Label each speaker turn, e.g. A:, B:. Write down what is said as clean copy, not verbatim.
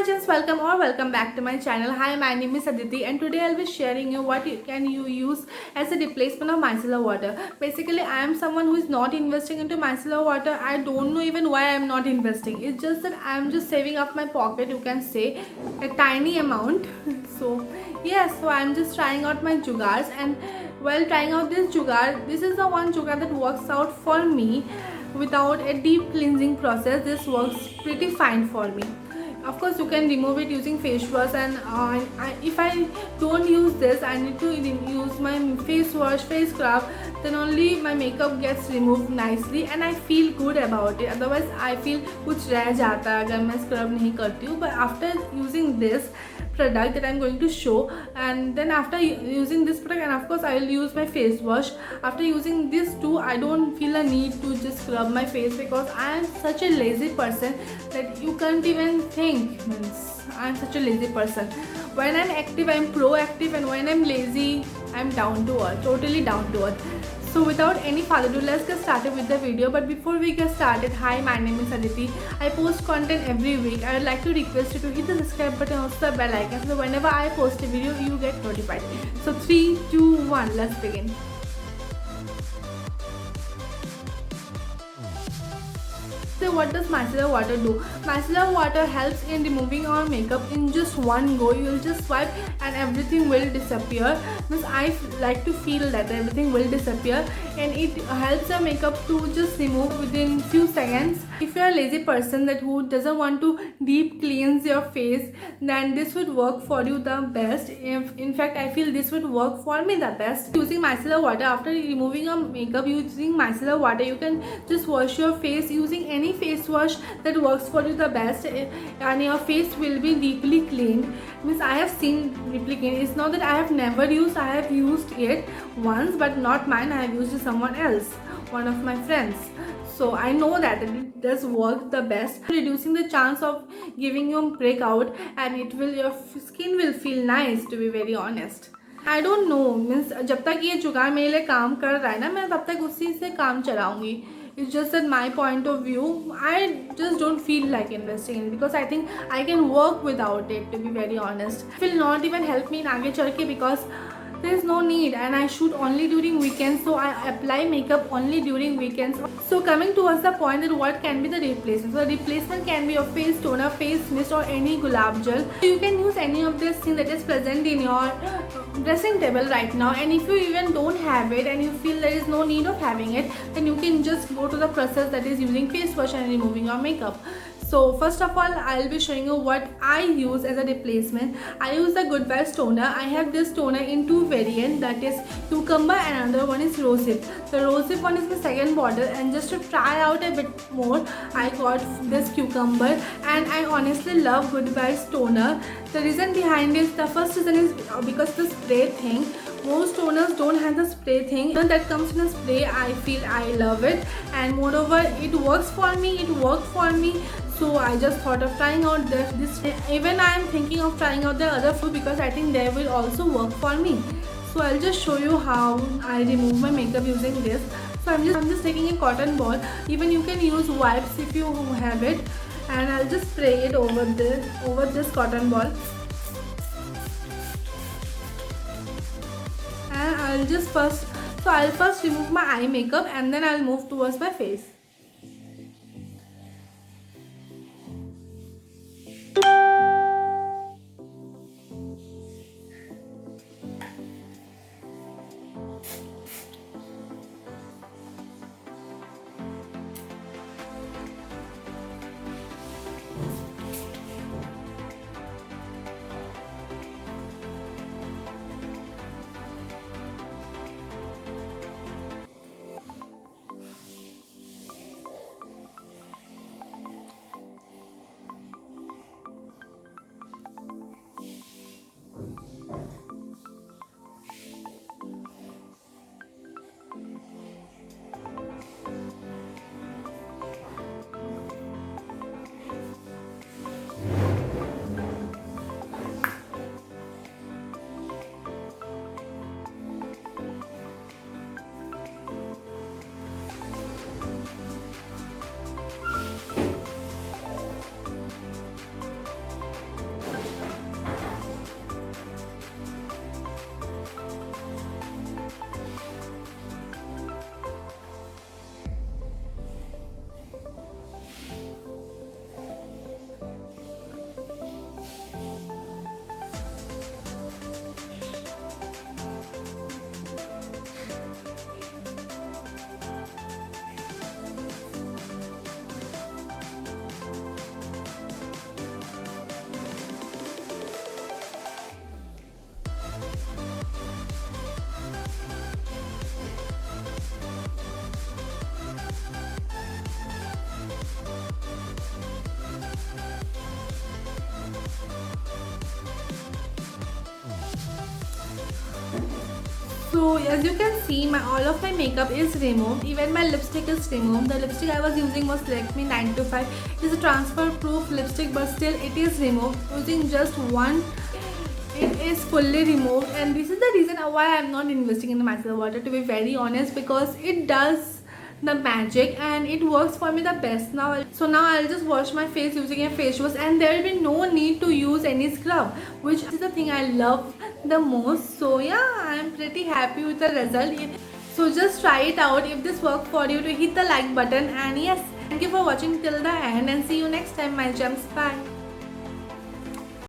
A: Hi gents, welcome back to my channel. Hi, my name is Aditi and today I'll be sharing you what you use as a replacement of micellar water. Basically, I am someone who is not investing into micellar water. I don't know even why I am not investing. It's just that I am just saving up my pocket, you can say, a tiny amount. So I'm just trying out my jugars, and while trying out this jugar, this is the one jugar that works out for me without a deep cleansing process. This works pretty fine for me. Of course, you can remove it using face wash, and if I don't use this, I need to use my face wash, face scrub, then only my makeup gets removed nicely and I feel good about it. Otherwise I feel कुछ रह जाता है अगर मैं scrub नहीं करती हूँ. But after using this product that I'm going to show, and then after using this product, and of course I will use my face wash, after using this too, I don't feel a need to just scrub my face because I am such a lazy person that you can't even think. I'm such a lazy person. When I'm active, I'm proactive, and when I'm lazy, I'm down to earth, totally down to earth. So without any further ado, let's get started with the video. But before we get started, hi, my name is Aditi. I post content every week. I would like to request you to hit the subscribe button and also the bell icon, so whenever I post a video, you get notified. So 3, 2, 1, let's begin. So what does micellar water do? Micellar water helps in removing our makeup in just one go. You'll just swipe and everything will disappear. Means I like to feel that everything will disappear, and it helps your makeup to just remove within few seconds. If you're a lazy person that who doesn't want to deep cleanse your face, then this would work for you the best. In fact, I feel this would work for me the best. Using micellar water, after removing your makeup using micellar water, you can just wash your face using any face wash that works for you the best, and your face will be deeply cleaned. Means I have seen deeply clean. It's not that I have never used. I have used it once, but not mine. I have used it someone else, one of my friends. So I know that it does work the best, reducing the chance of giving you breakout, and your skin will feel nice, to be very honest. I don't know, means जब तक ये जुगाड़ मेरे लिए काम कर रहा है ना, मैं तब तक उसी से काम चलाऊंगी. It's just that my point of view, I just don't feel like investing in it because I think I can work without it, to be very honest. It will not even help me in आगे चल के because there is no need, and I shoot only during weekends, so I apply makeup only during weekends. So coming towards the point that what can be the replacement. So the replacement can be your face toner, face mist, or any gulab gel. So you can use any of this thing that is present in your dressing table right now, and if you even don't have it and you feel there is no need of having it, then you can just go to the process that is using face wash and removing your makeup. So first of all, I'll be showing you what I use as a replacement. I use the Good Vibes toner. I have this toner in two variants, that is cucumber and another one is rosehip. The rosehip one is my second bottle, and just to try out a bit more, I got this cucumber, and I honestly love Good Vibes toner. The reason behind it, the first reason is because the spray thing. Most toners don't have the spray thing. When that comes in a spray, I feel I love it, and moreover it works for me. It worked for me. So I just thought of trying out this. Even I am thinking of trying out the other food because I think they will also work for me. So I'll just show you how I remove my makeup using this. So I'm just taking a cotton ball. Even you can use wipes if you have it, and I'll just spray it over this cotton ball. And I'll first remove my eye makeup, and then I'll move towards my face. So as you can see, all of my makeup is removed. Even my lipstick is removed. The lipstick I was using was Lakme 925. It's a transfer proof lipstick, but still it is removed using just one. It is fully removed, and this is the reason why I'm not investing in the micellar water, to be very honest, because it does the magic and it works for me the best now. So now I'll just wash my face using a face wash, and there will be no need to use any scrub, which is the thing I love the most. So yeah, I'm pretty happy with the result. So just try it out. If this worked for you, to hit the like button, and yes, thank you for watching till the end, and see you next time, my gems. Bye.